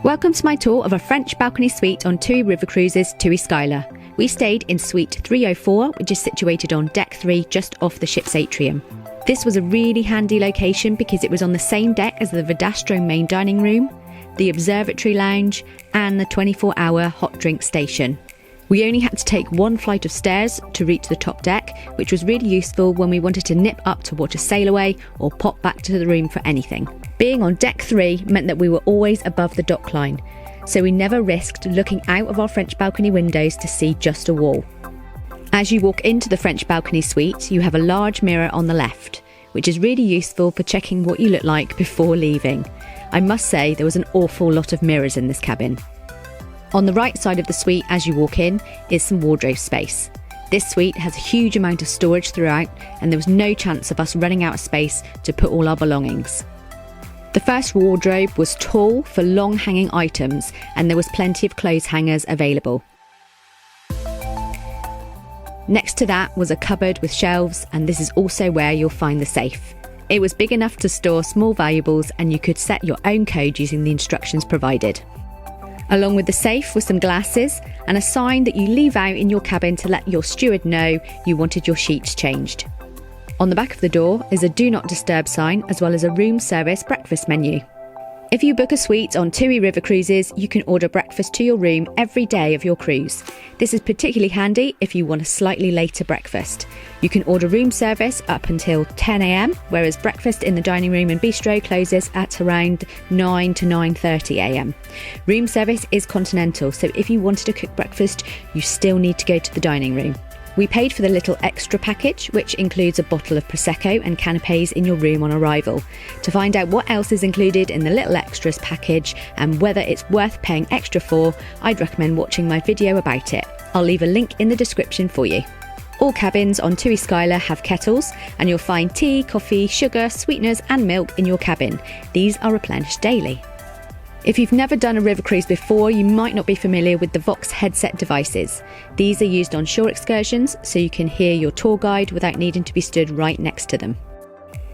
Welcome to my tour of a French balcony suite on Tui River Cruises, Tui Skyla. We stayed in Suite 304, which is situated on Deck 3 just off the ship's atrium. This was a really handy location because it was on the same deck as the Vedastro main dining room, the observatory lounge and the 24-hour hot drink station. We only had to take one flight of stairs to reach the top deck, which was really useful when we wanted to nip up to watch a sail away or pop back to the room for anything. Being on Deck 3 meant that we were always above the dock line, so we never risked looking out of our French balcony windows to see just a wall. As you walk into the French balcony suite, you have a large mirror on the left, which is really useful for checking what you look like before leaving. I must say there was an awful lot of mirrors in this cabin. On the right side of the suite as you walk in is some wardrobe space. This suite has a huge amount of storage throughout and there was no chance of us running out of space to put all our belongings. The first wardrobe was tall for long hanging items and there was plenty of clothes hangers available. Next to that was a cupboard with shelves, and this is also where you'll find the safe. It was big enough to store small valuables and you could set your own code using the instructions provided. Along with the safe were some glasses and a sign that you leave out in your cabin to let your steward know you wanted your sheets changed. On the back of the door is a do not disturb sign as well as a room service breakfast menu. If you book a suite on Tui River Cruises, you can order breakfast to your room every day of your cruise. This is particularly handy if you want a slightly later breakfast. You can order room service up until 10 a.m, whereas breakfast in the dining room and bistro closes at around 9 to 9:30 a.m. Room service is continental, so if you wanted to cook breakfast, you still need to go to the dining room. We paid for the little extra package, which includes a bottle of Prosecco and canapes in your room on arrival. To find out what else is included in the little extras package and whether it's worth paying extra for, I'd recommend watching my video about it. I'll leave a link in the description for you. All cabins on Tui Skyla have kettles, and you'll find tea, coffee, sugar, sweeteners and milk in your cabin. These are replenished daily. If you've never done a river cruise before, you might not be familiar with the Vox headset devices. These are used on shore excursions, so you can hear your tour guide without needing to be stood right next to them.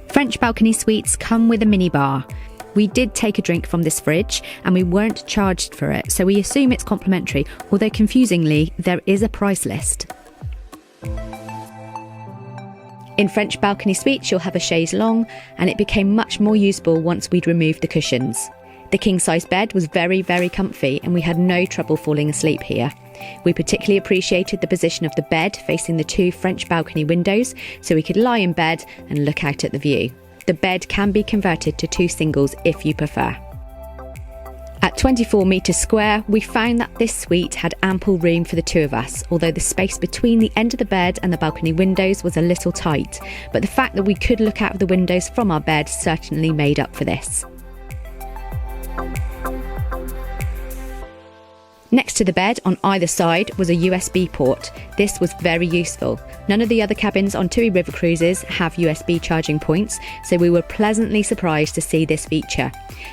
French balcony suites come with a minibar. We did take a drink from this fridge and we weren't charged for it, so we assume it's complimentary, although confusingly, there is a price list. In French balcony suites, you'll have a chaise longue, and it became much more useful once we'd removed the cushions. The king-size bed was very, very comfy and we had no trouble falling asleep here. We particularly appreciated the position of the bed facing the two French balcony windows so we could lie in bed and look out at the view. The bed can be converted to two singles if you prefer. At 24 metres square, we found that this suite had ample room for the two of us, although the space between the end of the bed and the balcony windows was a little tight, but the fact that we could look out of the windows from our bed certainly made up for this. Next to the bed on either side was a USB port. This was very useful. None of the other cabins on Tui River Cruises have USB charging points, so we were pleasantly surprised to see this feature.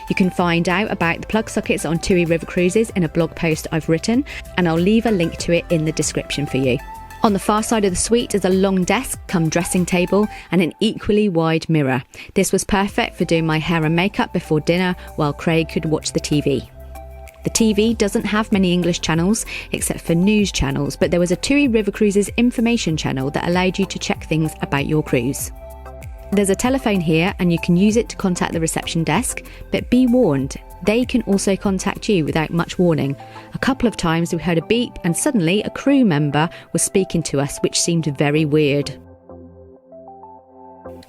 You can find out about the plug sockets on Tui River Cruises in a blog post I've written, and I'll leave a link to it in the description for you. On the far side of the suite is a long desk cum dressing table and an equally wide mirror. This was perfect for doing my hair and makeup before dinner while Craig could watch the TV. The TV doesn't have many English channels except for news channels, but there was a Tui River Cruises information channel that allowed you to check things about your cruise. There's a telephone here and you can use it to contact the reception desk, but be warned, they can also contact you without much warning. A couple of times we heard a beep and suddenly a crew member was speaking to us, which seemed very weird.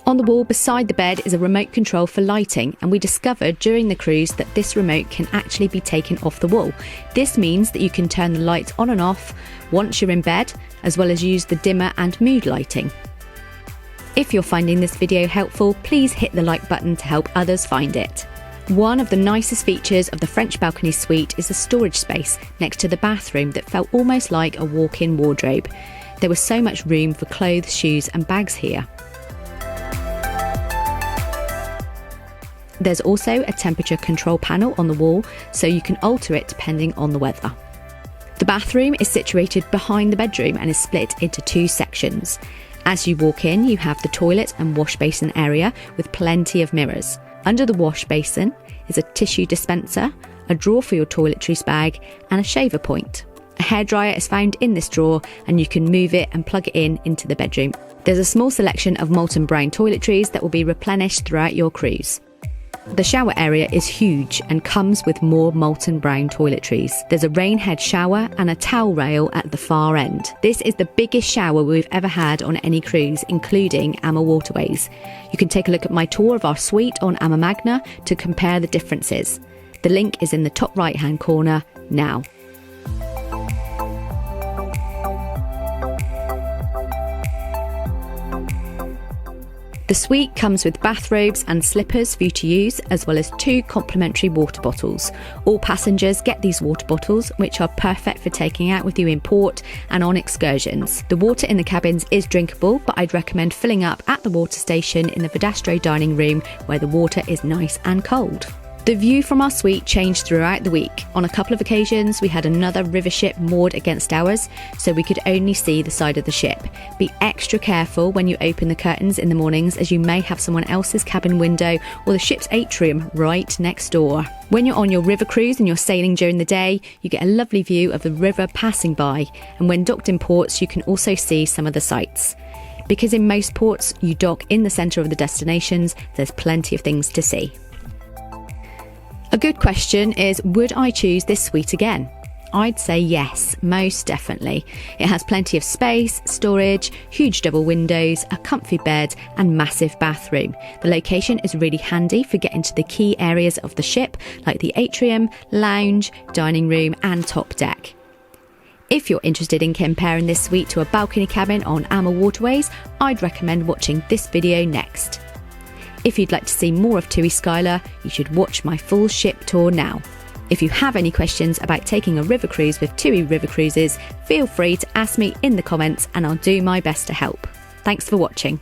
On the wall beside the bed is a remote control for lighting, and we discovered during the cruise that this remote can actually be taken off the wall. This means that you can turn the lights on and off once you're in bed, as well as use the dimmer and mood lighting. If you're finding this video helpful, please hit the like button to help others find it. One of the nicest features of the French balcony suite is the storage space next to the bathroom that felt almost like a walk-in wardrobe. There was so much room for clothes, shoes and bags here. There's also a temperature control panel on the wall, so you can alter it depending on the weather. The bathroom is situated behind the bedroom and is split into two sections. As you walk in, you have the toilet and wash basin area with plenty of mirrors. Under the wash basin is a tissue dispenser, a drawer for your toiletries bag, and a shaver point. A hairdryer is found in this drawer and you can move it and plug it into the bedroom. There's a small selection of Molton Brown toiletries that will be replenished throughout your cruise. The shower area is huge and comes with more Molton Brown toiletries. There's a rainhead shower and a towel rail at the far end. This is the biggest shower we've ever had on any cruise, including Ama Waterways. You can take a look at my tour of our suite on Ama Magna to compare the differences. The link is in the top right hand corner now. The suite comes with bathrobes and slippers for you to use, as well as 2 complimentary water bottles. All passengers get these water bottles, which are perfect for taking out with you in port and on excursions. The water in the cabins is drinkable, but I'd recommend filling up at the water station in the Vedastro dining room, where the water is nice and cold. The view from our suite changed throughout the week. On a couple of occasions, we had another river ship moored against ours, so we could only see the side of the ship. Be extra careful when you open the curtains in the mornings, as you may have someone else's cabin window or the ship's atrium right next door. When you're on your river cruise and you're sailing during the day, you get a lovely view of the river passing by, and when docked in ports, you can also see some of the sights. Because in most ports, you dock in the centre of the destinations, there's plenty of things to see. A good question is, would I choose this suite again? I'd say yes, most definitely. It has plenty of space, storage, huge double windows, a comfy bed and massive bathroom. The location is really handy for getting to the key areas of the ship, like the atrium, lounge, dining room and top deck. If you're interested in comparing this suite to a balcony cabin on Ama Waterways, I'd recommend watching this video next. If you'd like to see more of Tui Skyla, you should watch my full ship tour now. If you have any questions about taking a river cruise with Tui River Cruises, feel free to ask me in the comments and I'll do my best to help. Thanks for watching.